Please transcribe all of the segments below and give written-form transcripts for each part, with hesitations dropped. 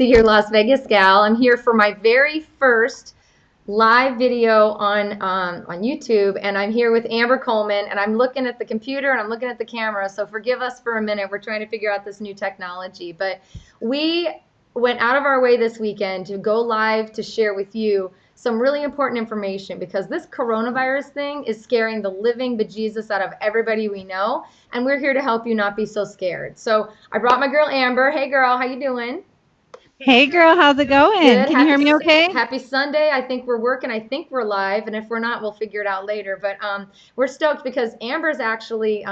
Your Las Vegas gal. I'm here for my very first live video on YouTube, and I'm here with Amber Coleman, and I'm looking at the computer and I'm looking at the camera. So forgive us for a minute. We're trying to figure out this new technology, but we went out of our way this weekend to go live to share with you some really important information, because this coronavirus thing is scaring the living bejesus out of everybody we know, and we're here to help you not be so scared. So I brought my girl Amber. Hey girl, how you doing? Hey girl, how's it going? Good. Can you hear me okay? Happy Sunday. I think we're working. I think we're live, and if we're not, we'll figure it out later. But we're stoked because Amber's actually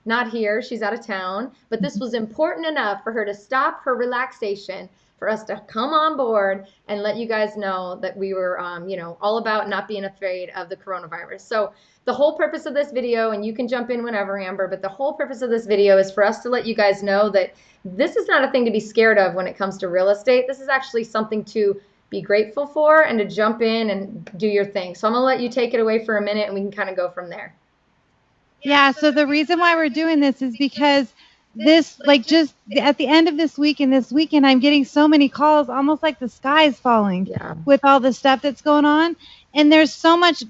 not here. She's out of town. But this was important enough for her to stop her relaxation for us to come on board and let you guys know that we were, all about not being afraid of the coronavirus. So the whole purpose of this video, and you can jump in whenever, Amber, but the whole purpose of this video is for us to let you guys know that this is not a thing to be scared of when it comes to real estate. This is actually something to be grateful for and to jump in and do your thing. So I'm going to let you take it away for a minute and we can kind of go from there. Yeah, so the reason why we're doing this is because this, like, just at the end of this week and this weekend, I'm getting so many calls, almost like the sky's falling with all the stuff that's going on. And there's so much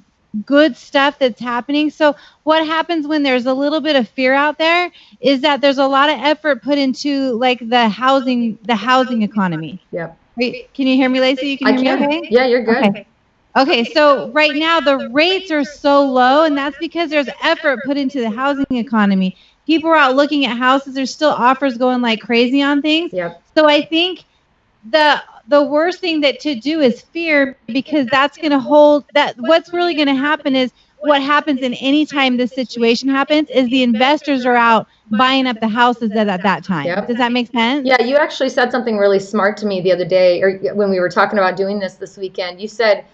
good stuff that's happening. So what happens when there's a little bit of fear out there is that there's a lot of effort put into, like, the housing economy. Yep. Wait, can you hear me, Lacey? You can hear me okay? Yeah, you're good. Okay, so right now the rates are so low, and that's because there's effort put into the housing economy. People are out looking at houses. There's still offers going like crazy on things. Yep. So I think the worst thing that to do is fear, because that's going to hold that. What's really going to happen is what happens in any time this situation happens is the investors are out buying up the houses at that time. Yep. Does that make sense? Yeah, you actually said something really smart to me the other day, or when we were talking about doing this weekend. You said,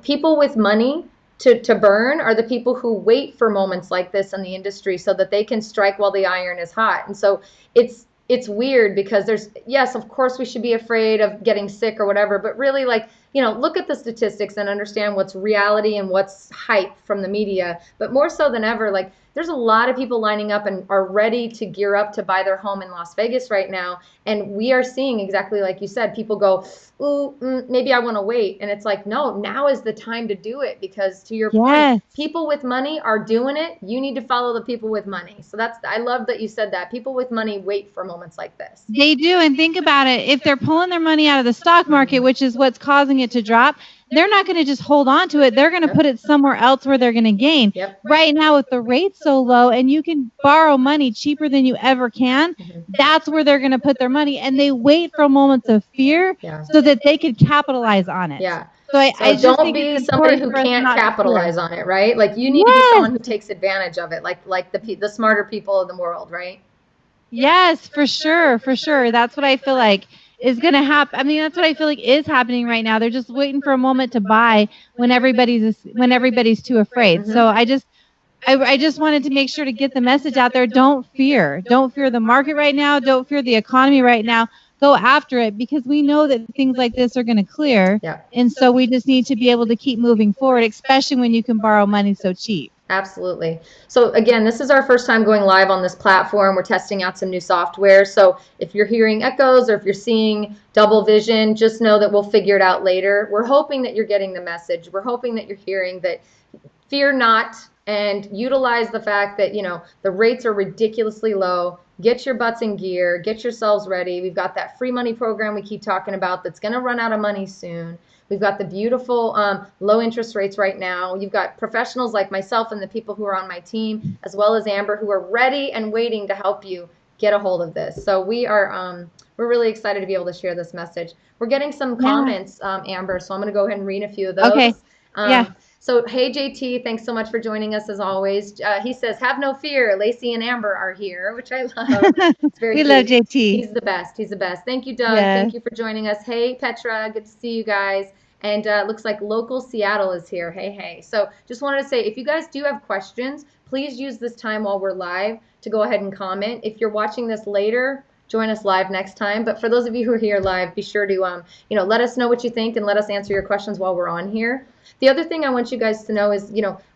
people with money to burn are the people who wait for moments like this in the industry so that they can strike while the iron is hot. And so it's weird because yes, of course we should be afraid of getting sick or whatever, but really, like, look at the statistics and understand what's reality and what's hype from the media. But more so than ever, like, there's a lot of people lining up and are ready to gear up to buy their home in Las Vegas right now. And we are seeing exactly like you said, people go, ooh, maybe I want to wait. And it's like, no, now is the time to do it, because to your point, people with money are doing it. You need to follow the people with money. So I love that you said that. People with money wait for moments like this. They do. And think about it. If they're pulling their money out of the stock market, which is what's causing it to drop, they're not going to just hold on to it. They're going to put it somewhere else where they're going to gain. Right now, with the rates so low and you can borrow money cheaper than you ever can, that's where they're going to put their money. And they wait for moments of fear so that they could capitalize on it. Yeah. So I just don't be somebody who can't capitalize on it, right? Like, you need to be someone who takes advantage of it, like the smarter people in the world, right? Yes, for sure, for sure. That's what I feel like is going to happen. I mean, that's what I feel like is happening right now. They're just waiting for a moment to buy when everybody's too afraid. So I just wanted to make sure to get the message out there. Don't fear the market right now. Don't fear the economy right now. Go after it, because we know that things like this are going to clear. And so we just need to be able to keep moving forward, especially when you can borrow money so cheap. Absolutely. So again, this is our first time going live on this platform. We're testing out some new software. So if you're hearing echoes or if you're seeing double vision, just know that we'll figure it out later. We're hoping that you're getting the message. We're hoping that you're hearing that fear not, and utilize the fact that, the rates are ridiculously low. Get your butts in gear. Get yourselves ready. We've got that free money program we keep talking about that's going to run out of money soon. We've got the beautiful low interest rates right now. You've got professionals like myself and the people who are on my team, as well as Amber, who are ready and waiting to help you get a hold of this. So we're really excited to be able to share this message. We're getting some comments, Amber, so I'm going to go ahead and read a few of those. Okay. So, hey, JT, thanks so much for joining us as always. He says, have no fear. Lacey and Amber are here, which I love. It's very cute. Love JT. He's the best. He's the best. Thank you, Doug. Thank you for joining us. Hey, Petra, good to see you guys. And looks like local Seattle is here. Hey, hey. So just wanted to say, if you guys do have questions, please use this time while we're live to go ahead and comment. If you're watching this later, join us live next time. But for those of you who are here live, be sure to let us know what you think and let us answer your questions while we're on here. The other thing I want you guys to know is,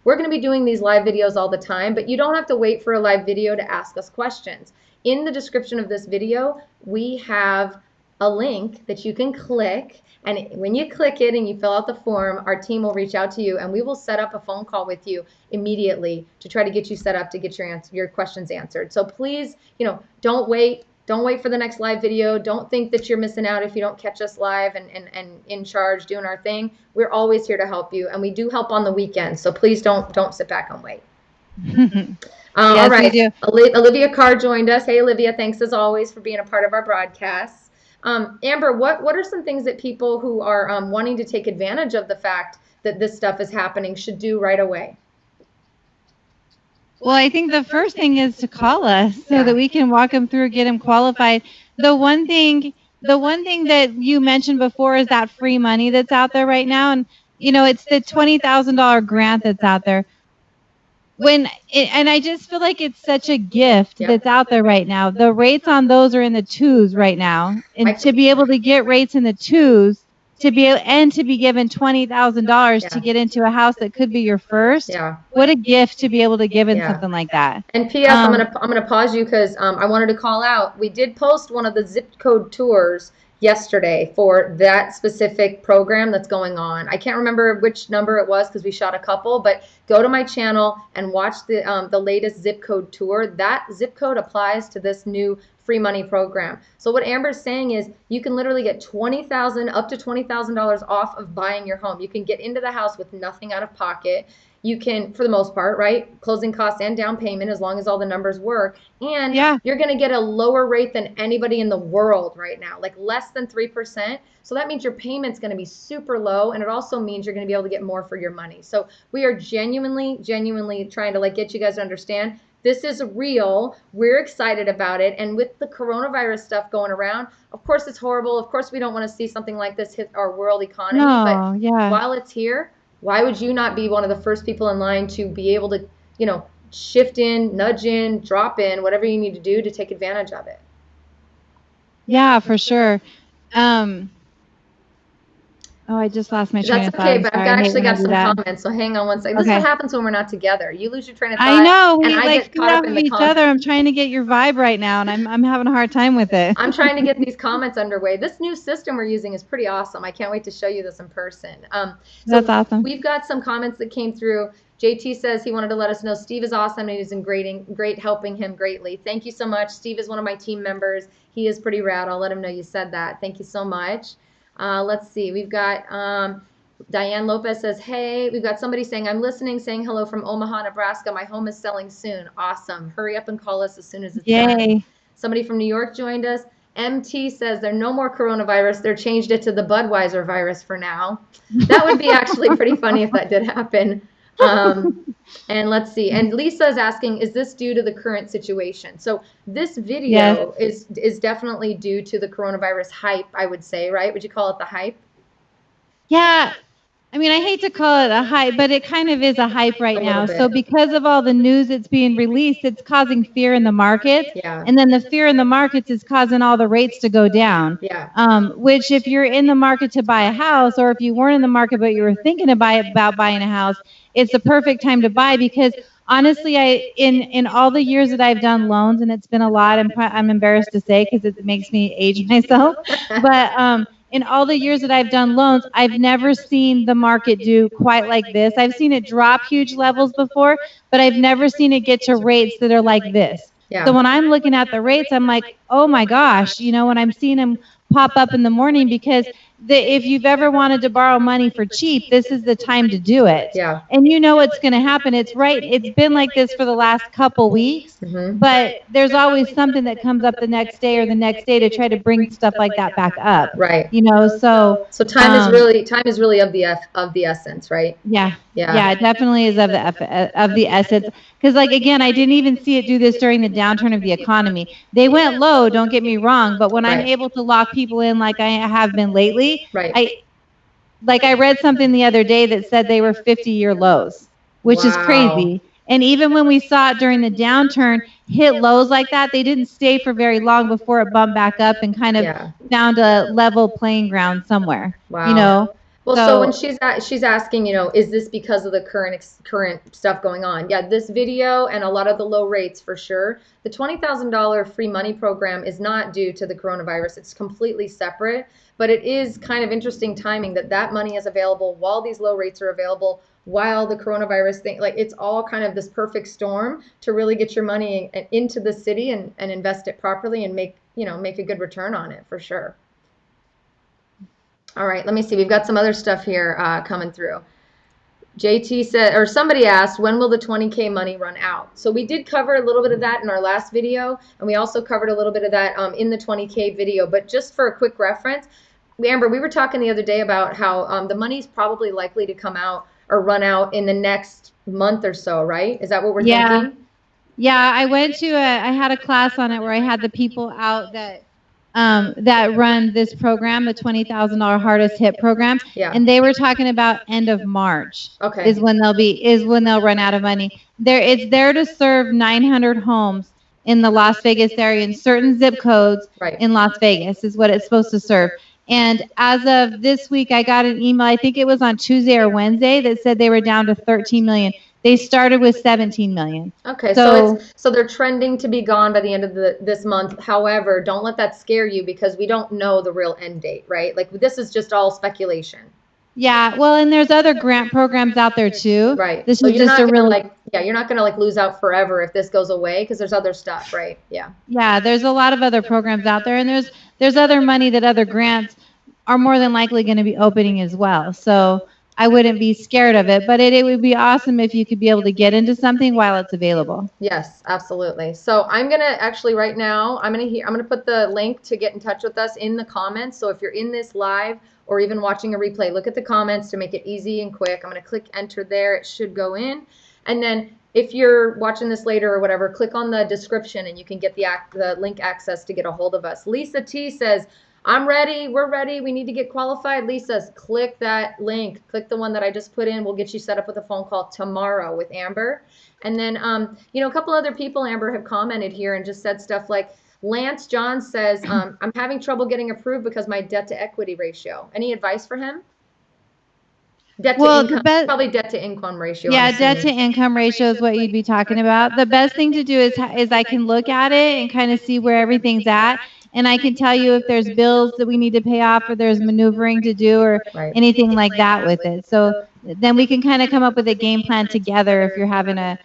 we're going to be doing these live videos all the time, but you don't have to wait for a live video to ask us questions. In the description of this video, we have a link that you can click. And when you click it and you fill out the form, our team will reach out to you and we will set up a phone call with you immediately to try to get you set up to get your questions answered. So please, don't wait. Don't wait for the next live video. Don't think that you're missing out if you don't catch us live and in charge doing our thing. We're always here to help you, and we do help on the weekends. So please don't sit back and wait. Yes, all right. we do. Olivia Carr joined us. Hey, Olivia, thanks as always for being a part of our broadcast. Amber, what are some things that people who are wanting to take advantage of the fact that this stuff is happening should do right away? Well, I think the first thing is to call us so that we can walk them through, get them qualified. The one thing that you mentioned before is that free money that's out there right now. And, it's the $20,000 grant that's out there. And I just feel like it's such a gift that's out there right now. The rates on those are in the 2s right now. And to be able to get rates in the 2s, to be given $20,000 to get into a house that could be your first. Yeah. What a gift to be able to give in something like that. And P.S. I'm gonna pause you because I wanted to call out. We did post one of the zip code tours yesterday for that specific program that's going on. I can't remember which number it was because we shot a couple, but go to my channel and watch the latest zip code tour. That zip code applies to this new free money program. So what Amber's saying is you can literally get $20,000 up to $20,000 off of buying your home. You can get into the house with nothing out of pocket. You can, for the most part, right? Closing costs and down payment as long as all the numbers work. And you're going to get a lower rate than anybody in the world right now, like less than 3%. So that means your payment's going to be super low. And it also means you're going to be able to get more for your money. So we are genuinely trying to get you guys to understand this is real. We're excited about it. And with the coronavirus stuff going around, of course it's horrible. Of course we don't want to see something like this hit our world economy. But while it's here, why would you not be one of the first people in line to be able to, shift in, nudge in, drop in, whatever you need to do to take advantage of it? Yeah, for sure. I just lost my train of thought. That's okay, but I've actually got some comments, so hang on one second. This is what happens when we're not together. You lose your train of thought. I know. We feed off of each other. I'm trying to get your vibe right now, and I'm having a hard time with it. I'm trying to get these comments underway. This new system we're using is pretty awesome. I can't wait to show you this in person. That's awesome. We've got some comments that came through. JT says he wanted to let us know Steve is awesome and he's great, helping him greatly. Thank you so much. Steve is one of my team members. He is pretty rad. I'll let him know you said that. Thank you so much. Let's see. We've got Diane Lopez says, hey, we've got somebody saying, I'm listening, saying hello from Omaha, Nebraska. My home is selling soon. Awesome. Hurry up and call us as soon as it's done. Somebody from New York joined us. MT says there no more coronavirus. They're changed it to the Budweiser virus for now. That would be actually pretty funny if that did happen. And let's see. And Lisa is asking, is this due to the current situation? So this video is definitely due to the coronavirus hype, I would say, right? Would you call it the hype? Yeah. I mean, I hate to call it a hype, but it kind of is a hype right now. So because of all the news that's being released, it's causing fear in the markets. Yeah. And then the fear in the markets is causing all the rates to go down. Yeah. Which if you're in the market to buy a house, or if you weren't in the market but you were thinking about buying a house, it's the perfect time to buy because honestly, in all the years that I've done loans, and it's been a lot, I'm embarrassed to say because it makes me age myself, but in all the years that I've done loans, I've never seen the market do quite like this. I've seen it drop huge levels before, but I've never seen it get to rates that are like this. Yeah. So when I'm looking at the rates, I'm like, oh my gosh, when I'm seeing them pop up in the morning, because if you've ever wanted to borrow money for cheap, this is the time to do it. Yeah. And you know what's going to happen. It's been like this for the last couple weeks, but there's always something that comes up the next day or the next day to try to bring stuff like that back up. Right. So time is really of the essence, right? Yeah. Yeah, it definitely is of the essence. Because again, I didn't even see it do this during the downturn of the economy. They went low, don't get me wrong, but when I'm able to lock people in like I have been lately, I read something the other day that said they were 50-year lows, which is crazy. And even when we saw it during the downturn hit lows like that, they didn't stay for very long before it bumped back up and kind of found a level playing ground somewhere. Wow. Well, so when she's asking, is this because of the current stuff going on? Yeah, this video and a lot of the low rates for sure. The $20,000 free money program is not due to the coronavirus. It's completely separate, but it is kind of interesting timing that money is available while these low rates are available, while the coronavirus thing, like it's all kind of this perfect storm to really get your money into the city and invest it properly and make a good return on it for sure. All right, let me see. We've got some other stuff here coming through. JT said, or somebody asked, when will the 20K money run out? So we did cover a little bit of that in our last video, and we also covered a little bit of that in the 20K video. But just for a quick reference, Amber, we were talking the other day about how the money's probably likely to come out or run out in the next month or so, right? Is that what we're thinking? Yeah, I had a class on it where I had the people out that run this program, the $20,000 hardest hit program, and they were talking about end of March. Okay. Is when they'll run out of money. It's there to serve 900 homes in the Las Vegas area in certain zip codes in Las Vegas is what it's supposed to serve. And as of this week, I got an email, I think it was on Tuesday or Wednesday, that said they were down to 13 million. They started with 17 million. Okay, so they're trending to be gone by the end of this month. However, don't let that scare you because we don't know the real end date, right? Like this is just all speculation. Yeah, well, and there's other grant programs out there too. Right. This so is just a really you're not gonna lose out forever if this goes away because there's other stuff, right? Yeah. Yeah, there's a lot of other programs out there, and there's other money that other grants are more than likely going to be opening as well. So I wouldn't be scared of it, but it would be awesome if you could be able to get into something while it's available. Yes, absolutely. So I'm gonna actually right now I'm gonna put the link to get in touch with us in the comments. So if you're in this live or even watching a replay, look at the comments to make it easy and quick. I'm gonna click enter there. It should go in, and then if you're watching this later or whatever, click on the description and you can get the link access to get a hold of us. Lisa T says, I'm ready. We're ready. We need to get qualified. Lisa, click that link. Click the one that I just put in. We'll get you set up with a phone call tomorrow with Amber. And then, a couple other people, Amber, have commented here and just said stuff like, Lance John says, I'm having trouble getting approved because my debt to equity ratio. Any advice for him? Probably debt to income ratio. Yeah, debt to income ratio is what you'd be talking about. The best thing to do is I can look at it and kind of see where everything's at. And I can tell you if there's bills that we need to pay off or there's maneuvering to do or anything like that with it. So then we can kind of come up with a game plan together if you're having the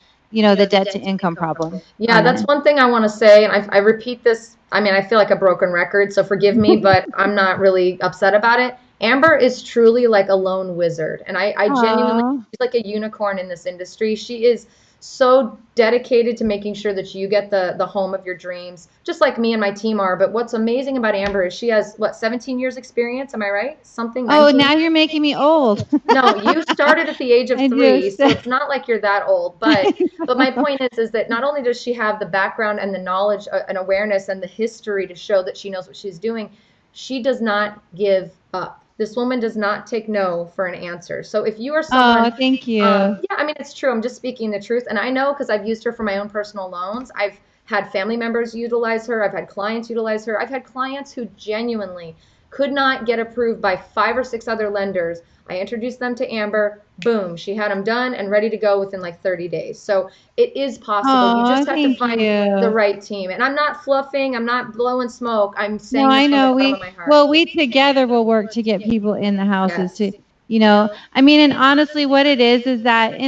debt to income problem. Yeah, that's one thing I want to say. And I repeat this. I mean, I feel like a broken record, so forgive me, but I'm not really upset about it. Amber is truly like a lone wizard. And I genuinely, she's like a unicorn in this industry. She is so dedicated to making sure that you get the home of your dreams, just like me and my team are. But what's amazing about Amber is she has, 17 years experience? Am I right? Something. 19? Oh, now you're making me old. No, you started at the age of 3, so it's not like you're that old. But my point is that not only does she have the background and the knowledge and awareness and the history to show that she knows what she's doing, she does not give up. This woman does not take no for an answer. So if you are someone... Oh, thank you. Yeah, I mean, it's true. I'm just speaking the truth. And I know because I've used her for my own personal loans. I've had family members utilize her. I've had clients utilize her. I've had clients who genuinely could not get approved by 5 or 6 other lenders. I introduced them to Amber. Boom. She had them done and ready to go within like 30 days. So it is possible. You just have to find the right team. And I'm not fluffing. I'm not blowing smoke. I'm saying this from the bottom of my heart. We together will work to get people in the houses too. I mean, and honestly, what it is that,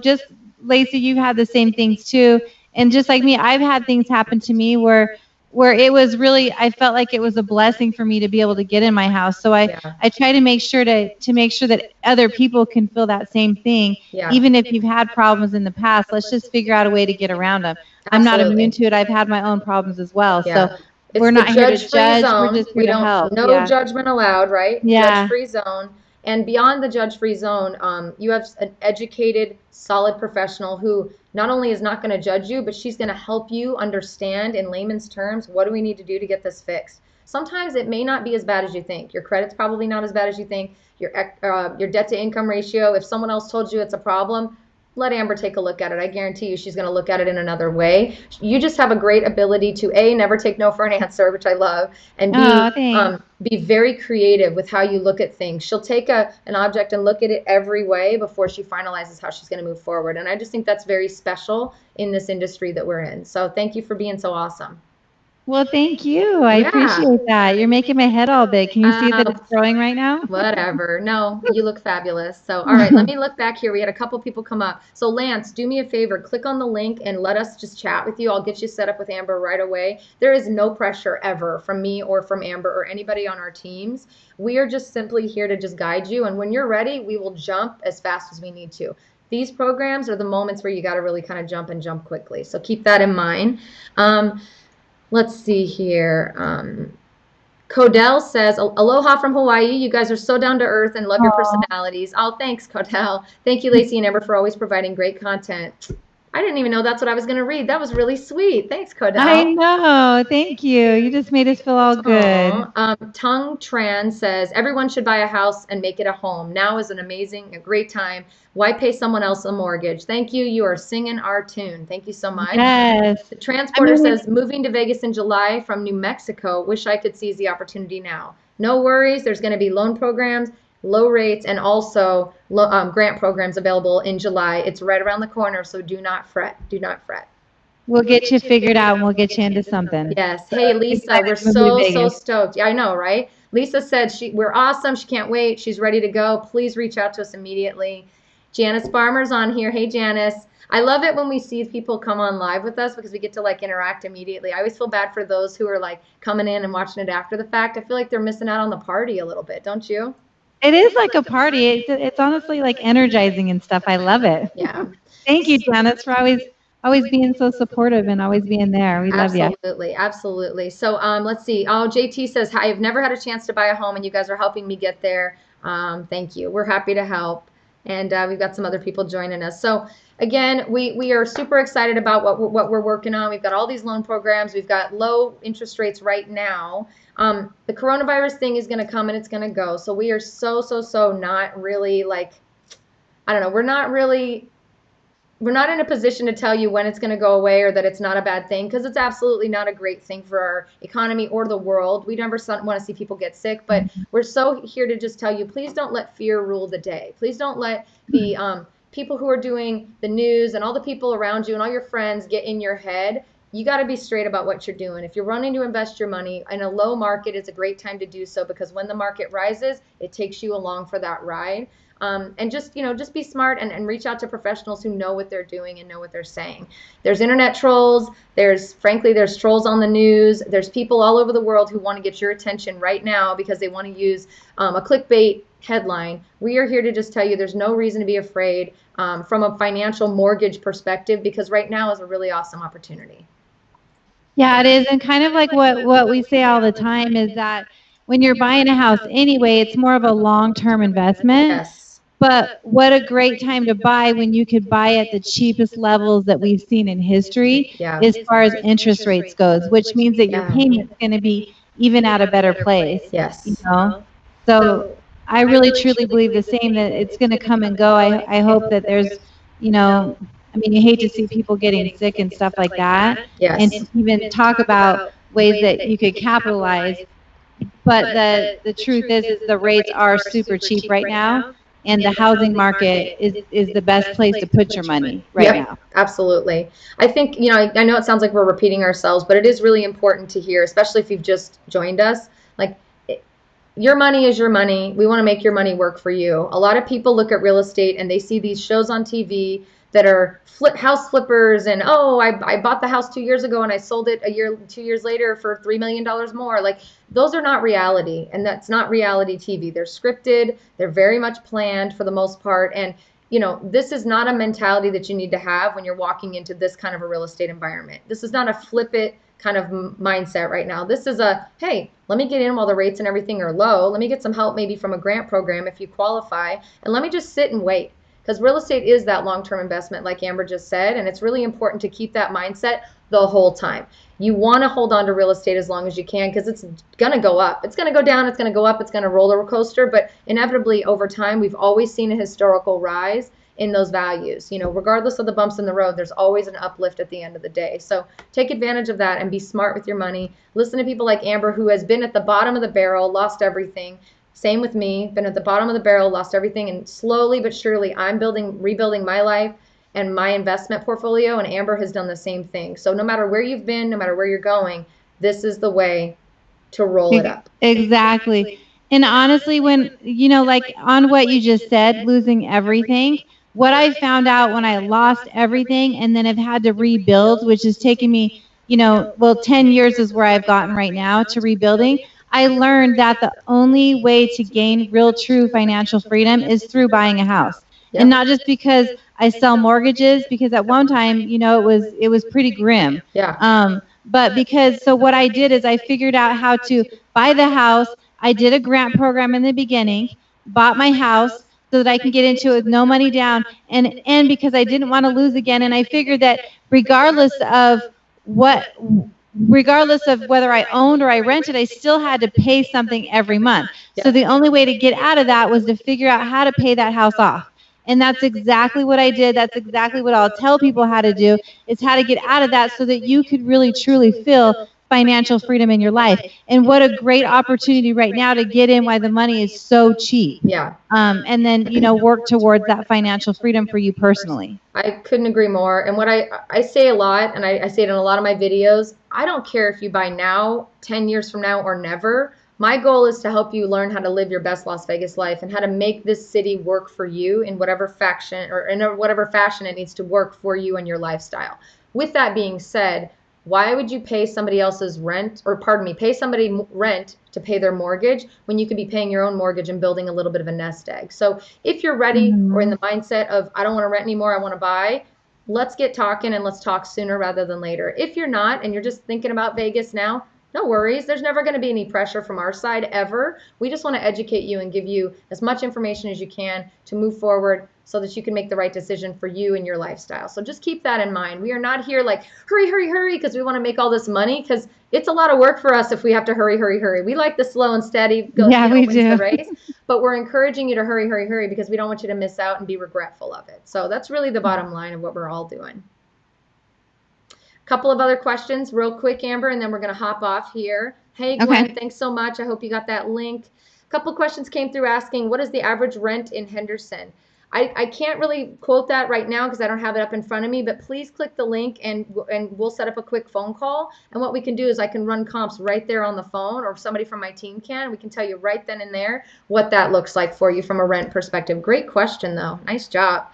just Lacey, you've had the same things too. And just like me, I've had things happen to me where it was really, I felt like it was a blessing for me to be able to get in my house. So I try to make sure that other people can feel that same thing. Yeah. Even if you've had problems in the past, let's just figure out a way to get around them. I'm not immune to it. I've had my own problems as well. Yeah. So we're not here to judge. We're just here to help. No judgment allowed, right? Yeah. Judge-free zone. And beyond the judge-free zone, you have an educated, solid professional who not only is not going to judge you, but she's going to help you understand in layman's terms, what do we need to do to get this fixed? Sometimes it may not be as bad as you think. Your credit's probably not as bad as you think. Your debt to income ratio, if someone else told you it's a problem, let Amber take a look at it. I guarantee you she's going to look at it in another way. You just have a great ability to A, never take no for an answer, which I love, and Oh, B, thanks. be very creative with how you look at things. She'll take an object and look at it every way before she finalizes how she's going to move forward. And I just think that's very special in this industry that we're in. So thank you for being so awesome. Well, thank you. I Yeah. appreciate that. You're making my head all big. Can you see that Oh, it's growing right now? whatever. No, you look fabulous. So, all right, let me look back here. We had a couple people come up. So, Lance, do me a favor. Click on the link and let us just chat with you. I'll get you set up with Amber right away. There is no pressure ever from me or from Amber or anybody on our teams. We are just simply here to just guide you. And when you're ready, we will jump as fast as we need to. These programs are the moments where you got to really kind of jump and jump quickly. So, keep that in mind. Let's see here. Codell says, aloha from Hawaii. You guys are so down to earth and love your personalities. Oh, thanks, Codell. Thank you, Lacey and Amber, for always providing great content. I didn't even know that's what I was going to read. That was really sweet. Thanks, Codell. I know. Thank you. You just made us feel all good. Tongue Tran says, everyone should buy a house and make it a home. Now is a great time. Why pay someone else a mortgage? Thank you. You are singing our tune. Thank you so much. Yes. The transporter says, moving to Vegas in July from New Mexico. Wish I could seize the opportunity now. No worries. There's going to be loan programs, low rates, and also grant programs available in July. It's right around the corner, so do not fret. Do not fret. We'll get you figured out and we'll get you into something. Yes. Hey, Lisa, we're so stoked. Yeah, I know, right? Lisa said we're awesome. She can't wait. She's ready to go. Please reach out to us immediately. Janice Farmer's on here. Hey, Janice. I love it when we see people come on live with us because we get to interact immediately. I always feel bad for those who are coming in and watching it after the fact. I feel like they're missing out on the party a little bit, don't you? It is like a party. It's honestly energizing and stuff. I love it. Yeah. Thank you, Janice, for always being so supportive and always being there. We love you. Absolutely, absolutely. So let's see. Oh, JT says, hi, I've never had a chance to buy a home and you guys are helping me get there. Thank you. We're happy to help. And we've got some other people joining us. So again, we are super excited about what we're working on. We've got all these loan programs. We've got low interest rates right now. The coronavirus thing is going to come and it's going to go. So we are so not really I don't know. We're not in a position to tell you when it's going to go away or that it's not a bad thing, because it's absolutely not a great thing for our economy or the world. We never want to see people get sick, but we're so here to just tell you, please don't let fear rule the day. Please don't let the people who are doing the news and all the people around you and all your friends get in your head. You got to be straight about what you're doing. If you're running to invest your money in a low market, it's a great time to do so, because when the market rises, it takes you along for that ride. And just be smart and reach out to professionals who know what they're doing and know what they're saying. There's internet trolls. There's trolls on the news. There's people all over the world who want to get your attention right now because they want to use a clickbait headline. We are here to just tell you there's no reason to be afraid from a financial mortgage perspective, because right now is a really awesome opportunity. Yeah, it is. And kind of like what we say all the time is that when you're buying a house anyway, it's more of a long-term investment. Yes. But what a great time to buy when you could buy at the cheapest levels that we've seen in history as far as interest rates goes, which means that your payment's going to be even at a better place. Yes. So I really truly believe the same, that it's going to come and go. I hope that there's, you hate to see people getting sick and stuff like that. Yes. And to even talk about ways that you could capitalize. But the truth is the rates are super cheap right now. And the housing market is the best place to put your money now. Absolutely. I think, I know it sounds like we're repeating ourselves, but it is really important to hear, especially if you've just joined us. Your money is your money. We want to make your money work for you. A lot of people look at real estate and they see these shows on TV that are house flippers and, I bought the house 2 years ago and I sold it 2 years later for $3 million more. Those are not reality, and that's not reality TV. They're scripted. They're very much planned for the most part. And, this is not a mentality that you need to have when you're walking into this kind of a real estate environment. This is not a flip it kind of mindset right now. This is hey, let me get in while the rates and everything are low. Let me get some help maybe from a grant program if you qualify, and let me just sit and wait. Because real estate is that long-term investment, like Amber just said, and it's really important to keep that mindset the whole time. You want to hold on to real estate as long as you can, because it's going to go up. It's going to go down. It's going to go up. It's going to roller coaster. But inevitably, over time, we've always seen a historical rise in those values. Regardless of the bumps in the road, there's always an uplift at the end of the day. So take advantage of that and be smart with your money. Listen to people like Amber, who has been at the bottom of the barrel, lost everything. Same with me, been at the bottom of the barrel, lost everything, and slowly but surely I'm rebuilding my life and my investment portfolio, and Amber has done the same thing. So no matter where you've been, no matter where you're going, this is the way to roll it up. Exactly. And honestly, when, like on what you just said, losing everything, what I found out when I lost everything and then have had to rebuild, which is taking me, 10 years is where I've gotten right now to rebuilding. I learned that the only way to gain real, true financial freedom is through buying a house. Yep. And not just because I sell mortgages, because at one time, it was pretty grim. Yeah. But so what I did is I figured out how to buy the house. I did a grant program in the beginning, bought my house so that I can get into it with no money down, and because I didn't want to lose again, and I figured that regardless of whether I owned or I rented, I still had to pay something every month. So the only way to get out of that was to figure out how to pay that house off. And that's exactly what I did. That's exactly what I'll tell people how to do, is how to get out of that so that you could really, truly feel financial freedom in your life. And what a great opportunity right now to get in while the money is so cheap. Yeah. And then, work towards that financial freedom for you personally. I couldn't agree more. And what I say a lot, and I say it in a lot of my videos, I don't care if you buy now, 10 years from now, or never. My goal is to help you learn how to live your best Las Vegas life and how to make this city work for you in whatever fashion it needs to work for you and your lifestyle. With that being said, why would you pay somebody else's rent, or pay somebody rent to pay their mortgage when you could be paying your own mortgage and building a little bit of a nest egg? So if you're ready or in the mindset of, I don't want to rent anymore, I want to buy, let's get talking, and let's talk sooner rather than later. If you're not and you're just thinking about Vegas now, no worries. There's never going to be any pressure from our side ever. We just want to educate you and give you as much information as you can to move forward so that you can make the right decision for you and your lifestyle. So just keep that in mind. We are not here like, hurry, hurry, hurry, because we want to make all this money, because it's a lot of work for us if we have to hurry, hurry, hurry. We like the slow and steady, we do. The race, but we're encouraging you to hurry, hurry, hurry, because we don't want you to miss out and be regretful of it. So that's really the bottom line of what we're all doing. Couple of other questions real quick, Amber, and then we're going to hop off here. Hey, Gwen, Okay. Thanks so much. I hope you got that link. A couple questions came through asking, what is the average rent in Henderson? I can't really quote that right now because I don't have it up in front of me, but please click the link and we'll set up a quick phone call. And what we can do is I can run comps right there on the phone, or somebody from my team can. We can tell you right then and there what that looks like for you from a rent perspective. Great question, though. Nice job.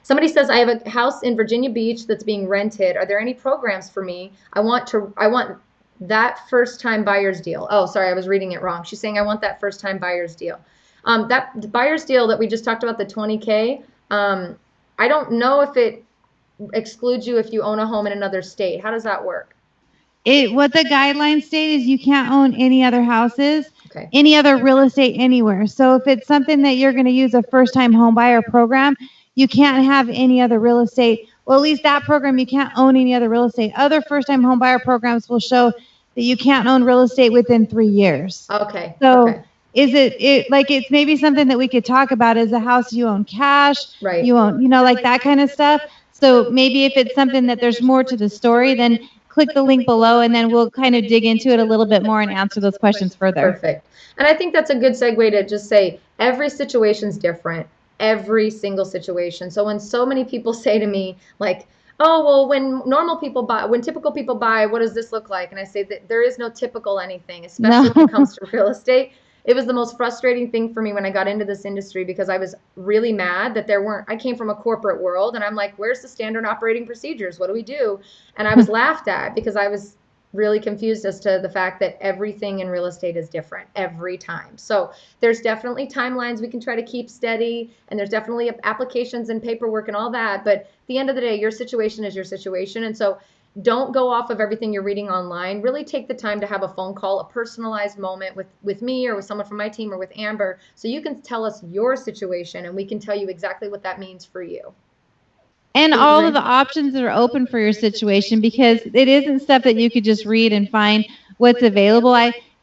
Somebody says, I have a house in Virginia Beach that's being rented. Are there any programs for me? I want that first time buyer's deal. Oh, sorry, I was reading it wrong. She's saying I want that first time buyer's deal. That buyer's deal that we just talked about, the 20K, I don't know if it excludes you if you own a home in another state. How does that work? What the guidelines state is you can't own any other houses, Okay. any other real estate anywhere. So if it's something that you're going to use a first-time home buyer program, you can't have any other real estate. Well, at least that program, you can't own any other real estate. Other first-time home buyer programs will show that you can't own real estate within 3 years. Okay. So okay. is it like, it's maybe something that we could talk about, is a house you own cash, Right. you own, like that kind of stuff. So maybe if it's something that there's more to the story, then click the link below and then we'll kind of dig into it a little bit more and answer those questions further. Perfect. And I think that's a good segue to just say every situation's different. Every single situation. So when so many people say to me, like, oh, well, when typical people buy, what does this look like? And I say that there is no typical anything, especially when it comes to real estate. It was the most frustrating thing for me when I got into this industry, because I was really mad that I came from a corporate world, and I'm like, where's the standard operating procedures? What do we do? And I was laughed at because I was really confused as to the fact that everything in real estate is different every time. So there's definitely timelines we can try to keep steady, and there's definitely applications and paperwork and all that. But at the end of the day, your situation is your situation. And so don't go off of everything you're reading online. Really take the time to have a phone call, a personalized moment with me or with someone from my team or with Amber, so you can tell us your situation and we can tell you exactly what that means for you. And all of the options that are open for your situation, because it isn't stuff that you could just read and find what's available.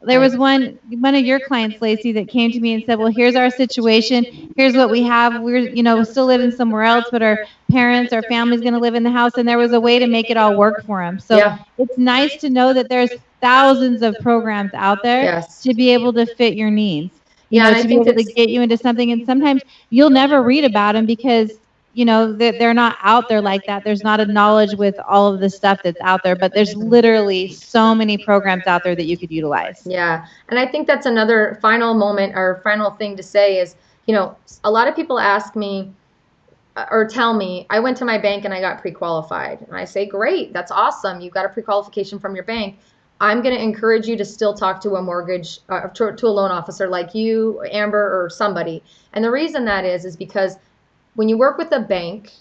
there was one of your clients, Lacey, that came to me and said, well, here's our situation. Here's what we have. We're still living somewhere else, but our parents, our family's going to live in the house. And there was a way to make it all work for them. So Yeah. it's nice to know that there's thousands of programs out there Yes. to be able to fit your needs. Yeah, and I To be think able to that's get you into something. And sometimes you'll never read about them because they're not out there like that. There's not a knowledge with all of the stuff that's out there, but there's literally so many programs out there that you could utilize. Yeah, and I think that's another final moment or final thing to say is, a lot of people ask me or tell me, I went to my bank and I got pre-qualified. And I say, great, that's awesome. You got a pre-qualification from your bank. I'm going to encourage you to still talk to a mortgage, to a loan officer like you, Amber, or somebody. And the reason that is because when you work with a bank,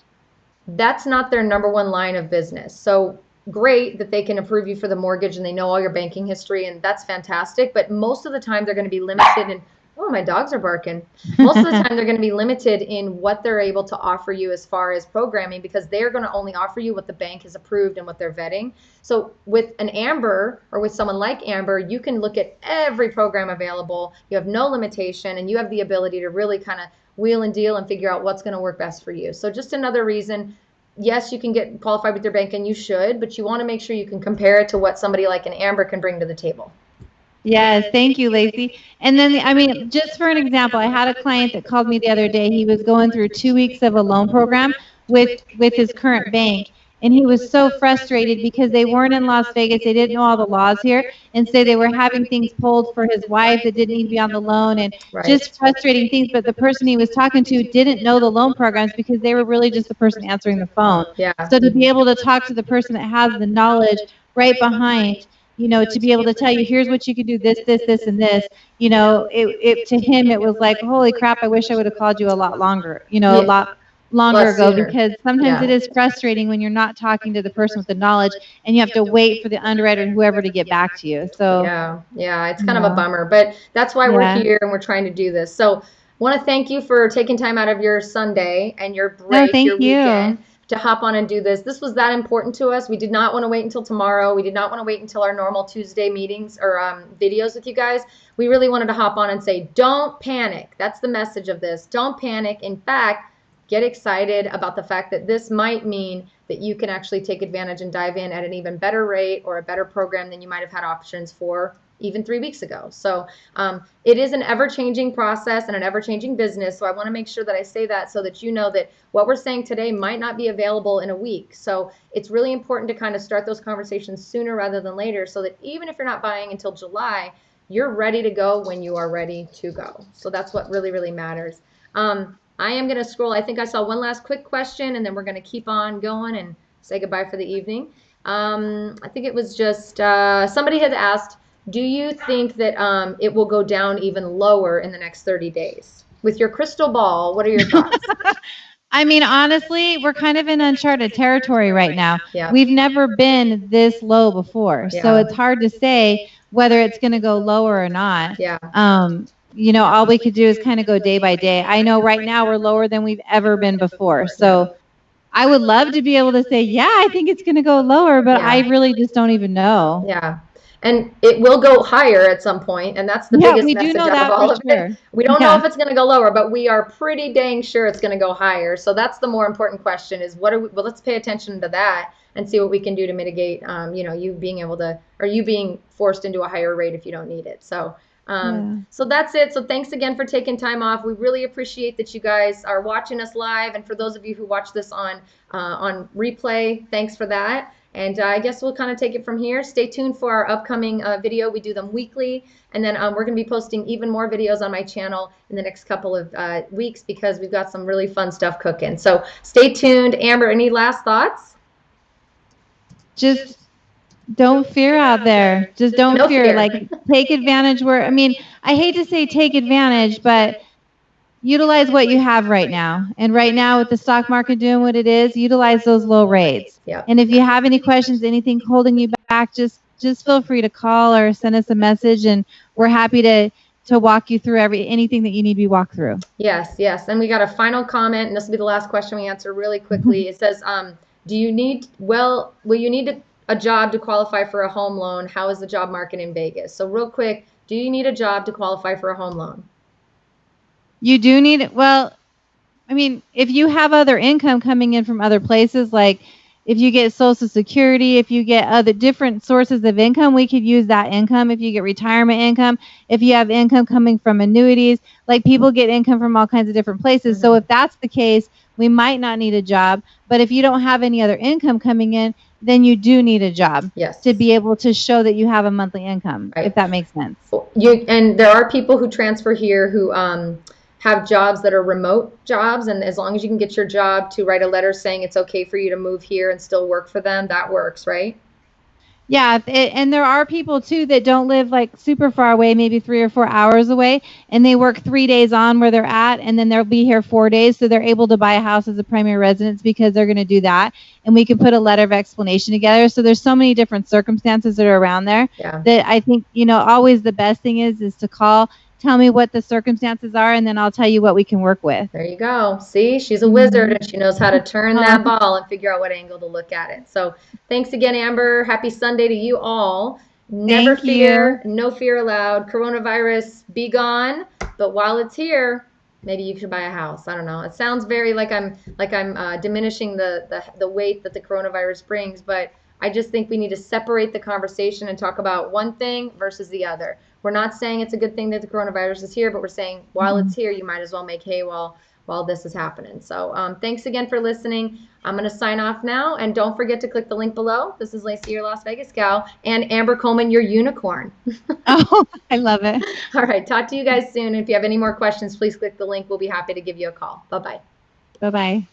that's not their number one line of business. So great that they can approve you for the mortgage and they know all your banking history, and that's fantastic. But most of the time they're going to be limited in, oh, my dogs are barking. Most of the time they're going to be limited in what they're able to offer you as far as programming, because they're going to only offer you what the bank has approved and what they're vetting. So with an Amber or with someone like Amber, you can look at every program available. You have no limitation and you have the ability to really kind of wheel and deal and figure out what's going to work best for you. So just another reason, yes, you can get qualified with your bank and you should, but you want to make sure you can compare it to what somebody like an Amber can bring to the table. Yes, thank you, Lacey. And then, just for an example, I had a client that called me the other day. He was going through 2 weeks of a loan program with his current bank, and he was so frustrated because they weren't in Las Vegas. They didn't know all the laws here, and so they were having things pulled for his wife that didn't need to be on the loan, and just frustrating things. But the person he was talking to didn't know the loan programs because they were really just the person answering the phone. Yeah. So to be able to talk to the person that has the knowledge right behind, to be able to tell you, here's what you can do, this, and this, to him, it was like, holy crap, I wish I would have called you a lot longer, a lot longer ago, because sometimes it is frustrating when you're not talking to the person with the knowledge and you have to wait for the underwriter and whoever to get back to you. So yeah, it's kind of a bummer, but that's why we're here and we're trying to do this. So want to thank you for taking time out of your Sunday and your break, your weekend, to hop on and do this. This was that important to us. We did not want to wait until tomorrow. We did not want to wait until our normal Tuesday meetings or videos with you guys. We really wanted to hop on and say, don't panic. That's the message of this. Don't panic. In fact, get excited about the fact that this might mean that you can actually take advantage and dive in at an even better rate or a better program than you might have had options for even 3 weeks ago. So it is an ever-changing process and an ever-changing business. So I want to make sure that I say that so that you know that what we're saying today might not be available in a week. So it's really important to kind of start those conversations sooner rather than later, so that even if you're not buying until July, you're ready to go when you are ready to go. So that's what really, really matters. I am going to scroll. I think I saw one last quick question, and then we're going to keep on going and say goodbye for the evening. I think it was just somebody had asked, do you think that it will go down even lower in the next 30 days? With your crystal ball, what are your thoughts? Honestly, we're kind of in uncharted territory right now. Yeah. We've never been this low before. So it's hard to say whether it's going to go lower or not. Yeah. All we could do is kind of go day by day. I know right now we're lower than we've ever been before. So I would love to be able to say, yeah, I think it's going to go lower, but I really just don't even know. Yeah. And it will go higher at some point, and that's the biggest message out of all of it. We don't know if it's going to go lower, but we are pretty dang sure it's going to go higher. So that's the more important question: is well, let's pay attention to that and see what we can do to mitigate, you being able to, or you being forced into a higher rate if you don't need it. So. So that's it. So thanks again for taking time off. We really appreciate that you guys are watching us live, and for those of you who watch this on replay, thanks for that. And I guess we'll kind of take it from here. Stay tuned for our upcoming video. We do them weekly, and then we're going to be posting even more videos on my channel in the next couple of weeks, because we've got some really fun stuff cooking. So stay tuned. Amber, any last thoughts? Just don't fear out there. Just don't fear. Like, take advantage where, I hate to say take advantage, but utilize what you have right now. And right now, with the stock market doing what it is, utilize those low rates. Yeah. And if you have any questions, anything holding you back, just feel free to call or send us a message, and we're happy to walk you through anything that you need to be walked through. Yes. And we got a final comment, and this will be the last question we answer really quickly. It says, will you need a job to qualify for a home loan? How is the job market in Vegas? So real quick, Do you need a job to qualify for a home loan? You do need, well, I mean, if you have other income coming in from other places, like if you get Social Security, if you get other different sources of income, we could use that income. If you get retirement income, if you have income coming from annuities, like people get income from all kinds of different places. So if that's the case, we might not need a job. But if you don't have any other income coming in, then you do need a job Yes. to be able to show that you have a monthly income, Right. if that makes sense. And there are people who transfer here who have jobs that are remote jobs, and as long as you can get your job to write a letter saying it's okay for you to move here and still work for them, that works, right? Yeah, and there are people too that don't live like super far away, maybe 3 or 4 hours away, and they work 3 days on where they're at, and then they'll be here 4 days, so they're able to buy a house as a primary residence because they're going to do that, and we can put a letter of explanation together. So there's so many different circumstances that are around there that I think, always the best thing is to call, tell me what the circumstances are, and then I'll tell you what we can work with. There you go. See, she's a wizard, and she knows how to turn that ball and figure out what angle to look at it. So thanks again, Amber. Happy Sunday to you all. Never fear, no fear allowed. Coronavirus, be gone. But while it's here, maybe you should buy a house. I don't know. It sounds very like I'm diminishing the weight that the coronavirus brings, but I just think we need to separate the conversation and talk about one thing versus the other. We're not saying it's a good thing that the coronavirus is here, but we're saying while it's here, you might as well make hay while this is happening. So thanks again for listening. I'm going to sign off now, and don't forget to click the link below. This is Lacey, your Las Vegas gal, and Amber Coleman, your unicorn. Oh, I love it. All right, talk to you guys soon. If you have any more questions, please click the link. We'll be happy to give you a call. Bye-bye. Bye-bye.